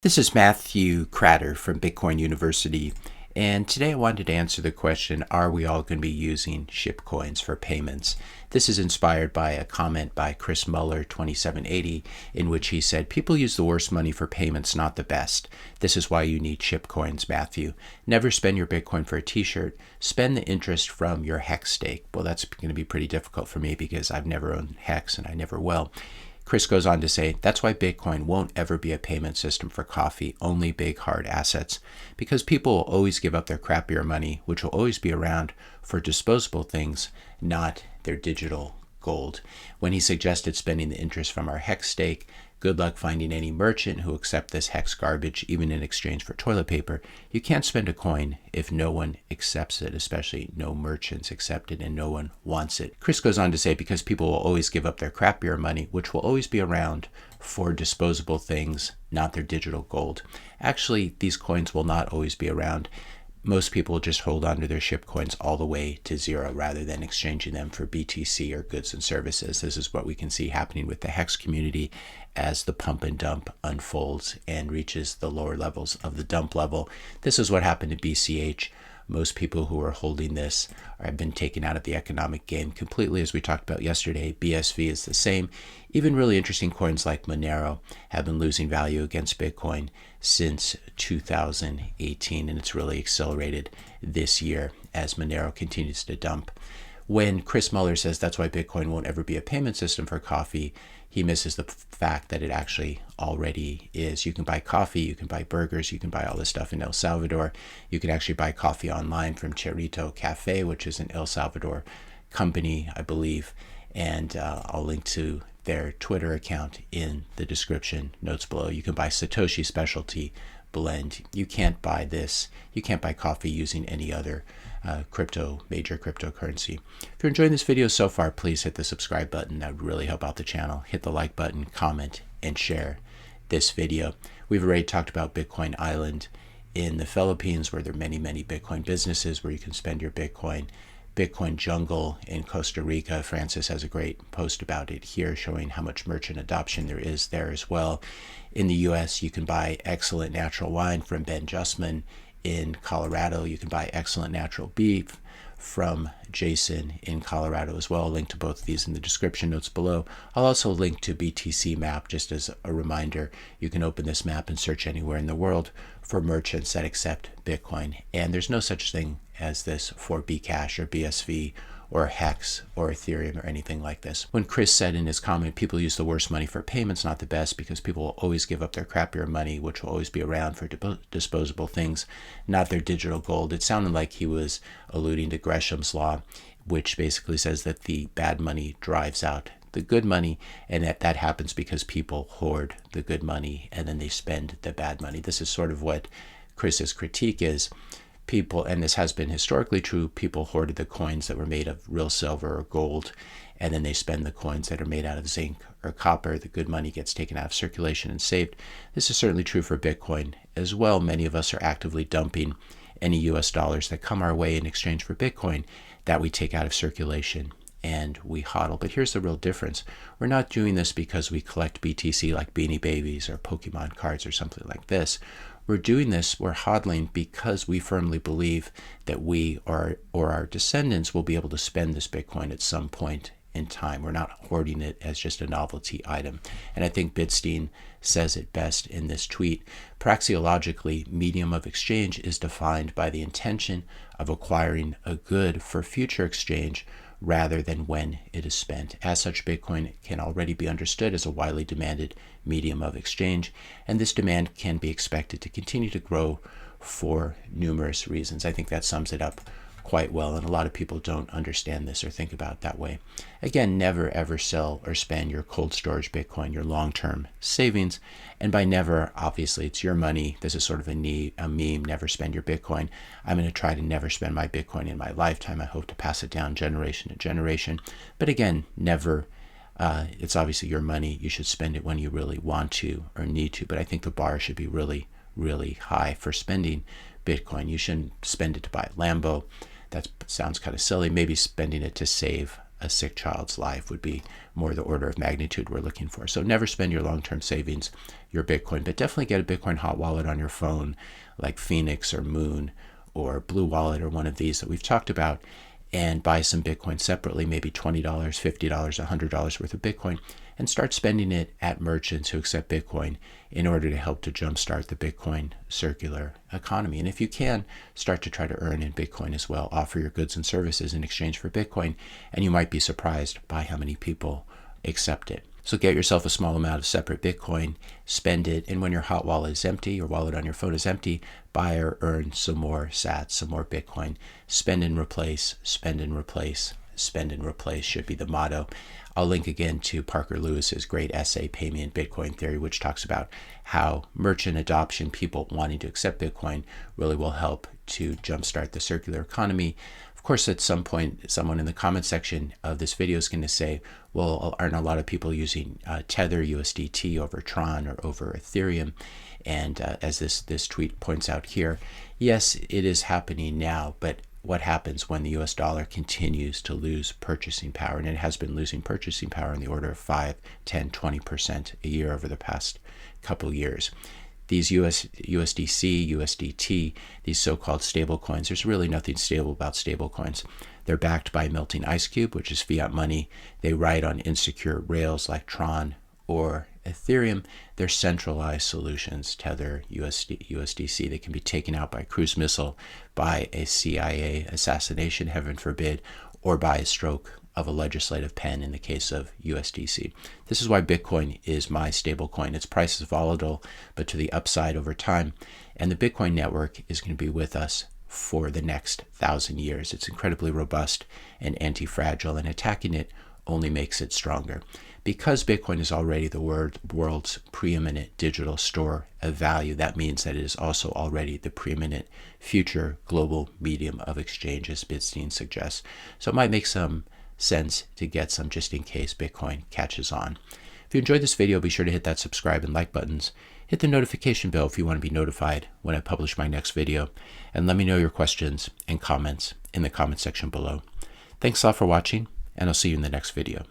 This is Matthew Cratter from Bitcoin University, and today I wanted to answer the question, are we all going to be using Shipcoins for payments? This is inspired by a comment by Chris Muller, 2780, in which he said, people use the worst money for payments, not the best. This is why you need Shipcoins, Matthew. Never spend your Bitcoin for a t-shirt. Spend the interest from your Hex stake. Well, that's going to be pretty difficult for me because I've never owned Hex and I never will. Chris goes on to say, that's why Bitcoin won't ever be a payment system for coffee, only big hard assets, because people will always give up their crappier money, which will always be around for disposable things, not their digital gold. When he suggested spending the interest from our Hex stake, good luck finding any merchant who accept this Hex garbage, even in exchange for toilet paper. You can't spend a coin if no one accepts it, especially no merchants accept it and no one wants it. Chris goes on to say, because people will always give up their crappier money, which will always be around for disposable things, not their digital gold. Actually, these coins will not always be around. Most people just hold on to their Shipcoins all the way to zero rather than exchanging them for BTC or goods and services. This is what we can see happening with the Hex community as the pump and dump unfolds and reaches the lower levels of the dump level. This is what happened to BCH. Most people who are holding this have been taken out of the economic game completely, as we talked about yesterday. BSV is the same. Even really interesting coins like Monero have been losing value against Bitcoin since 2018, and it's really accelerated this year as Monero continues to dump. When Chris Muller says that's why Bitcoin won't ever be a payment system for coffee, he misses the fact that it actually already is. You can buy coffee, you can buy burgers, you can buy all this stuff in El Salvador. You can actually buy coffee online from Cherrito Cafe, which is an El Salvador company, I believe. And I'll link to their Twitter account in the description notes below. You can buy Satoshi Specialty Blend. You can't buy this. You can't buy coffee using any other major cryptocurrency. If you're enjoying this video so far, please hit the subscribe button. That would really help out the channel. Hit the like button, comment, and share this video. We've already talked about Bitcoin Island in the Philippines, where there are many Bitcoin businesses where you can spend your Bitcoin. Bitcoin Jungle in Costa Rica. Francis has a great post about it here showing how much merchant adoption there is there as well. In the US, you can buy excellent natural wine from Ben Justman. In Colorado, you can buy excellent natural beef from Jason in Colorado as well. I'll link to both of these in the description notes below. I'll also link to BTC map just as a reminder. You can open this map and search anywhere in the world for merchants that accept Bitcoin. And there's no such thing as this for Bcash or BSV or Hex or Ethereum or anything like this. When Chris said in his comment, people use the worst money for payments, not the best, because people will always give up their crappier money, which will always be around for disposable things, not their digital gold. It sounded like he was alluding to Gresham's law, which basically says that the bad money drives out the good money, and that happens because people hoard the good money and then they spend the bad money. This is sort of what Chris's critique is. People, and this has been historically true, people hoarded the coins that were made of real silver or gold, and then they spend the coins that are made out of zinc or copper. The good money gets taken out of circulation and saved. This is certainly true for Bitcoin as well. Many of us are actively dumping any US dollars that come our way in exchange for Bitcoin that we take out of circulation and we hodl. But here's the real difference. We're not doing this because we collect BTC like Beanie Babies or Pokemon cards or something like this. We're doing this, we're hodling because we firmly believe that we or our descendants will be able to spend this Bitcoin at some point in time. We're not hoarding it as just a novelty item. And I think Bitstein says it best in this tweet. Praxeologically, medium of exchange is defined by the intention of acquiring a good for future exchange rather than when it is spent. As such, Bitcoin can already be understood as a widely demanded medium of exchange, and this demand can be expected to continue to grow for numerous reasons. I think that sums it up quite well, and a lot of people don't understand this or think about it that way. Again, never ever sell or spend your cold storage Bitcoin, your long-term savings. And by never, obviously it's your money. This is sort of a meme, never spend your Bitcoin. I'm going to try to never spend my Bitcoin in my lifetime. I hope to pass it down generation to generation. But again, never. It's obviously your money. You should spend it when you really want to or need to. But I think the bar should be really high for spending Bitcoin. You shouldn't spend it to buy a Lambo. That sounds kind of silly. Maybe spending it to save a sick child's life would be more the order of magnitude we're looking for. So never spend your long-term savings, your Bitcoin, but definitely get a Bitcoin hot wallet on your phone like Phoenix or Moon or Blue Wallet or one of these that we've talked about, and buy some Bitcoin separately, maybe $20, $50, $100 worth of Bitcoin, and start spending it at merchants who accept Bitcoin in order to help to jumpstart the Bitcoin circular economy. And if you can, start to try to earn in Bitcoin as well. Offer your goods and services in exchange for Bitcoin, and you might be surprised by how many people accept it. So get yourself a small amount of separate Bitcoin, spend it, and when your hot wallet is empty, your wallet on your phone is empty, buy or earn some more sats, some more Bitcoin. Spend and replace, spend and replace, spend and replace should be the motto. I'll link again to Parker Lewis's great essay, Pay Me in Bitcoin Theory, which talks about how merchant adoption, people wanting to accept Bitcoin, really will help to jumpstart the circular economy. Of course, at some point, someone in the comment section of this video is going to say, well, aren't a lot of people using Tether, USDT over Tron or over Ethereum? And as this tweet points out here, yes, it is happening now, but what happens when the US dollar continues to lose purchasing power? And it has been losing purchasing power in the order of 5, 10, 20% a year over the past couple years. These USDC, USDT, these so-called stablecoins, there's really nothing stable about stablecoins. They're backed by melting ice cube, which is fiat money. They ride on insecure rails like Tron or Ethereum. They're centralized solutions, Tether, USDC. They can be taken out by cruise missile, by a CIA assassination, heaven forbid, or by a stroke of a legislative pen in the case of USDC. This is why Bitcoin is my stablecoin. Its price is volatile, but to the upside over time. And the Bitcoin network is going to be with us for the next 1,000 years. It's incredibly robust and anti-fragile, and attacking it only makes it stronger. Because Bitcoin is already the world's preeminent digital store of value, that means that it is also already the preeminent future global medium of exchange, as Bitstein suggests. So it might make some sense to get some just in case Bitcoin catches on. If you enjoyed this video, be sure to hit that subscribe and like buttons. Hit the notification bell if you want to be notified when I publish my next video. And let me know your questions and comments in the comment section below. Thanks a lot for watching, and I'll see you in the next video.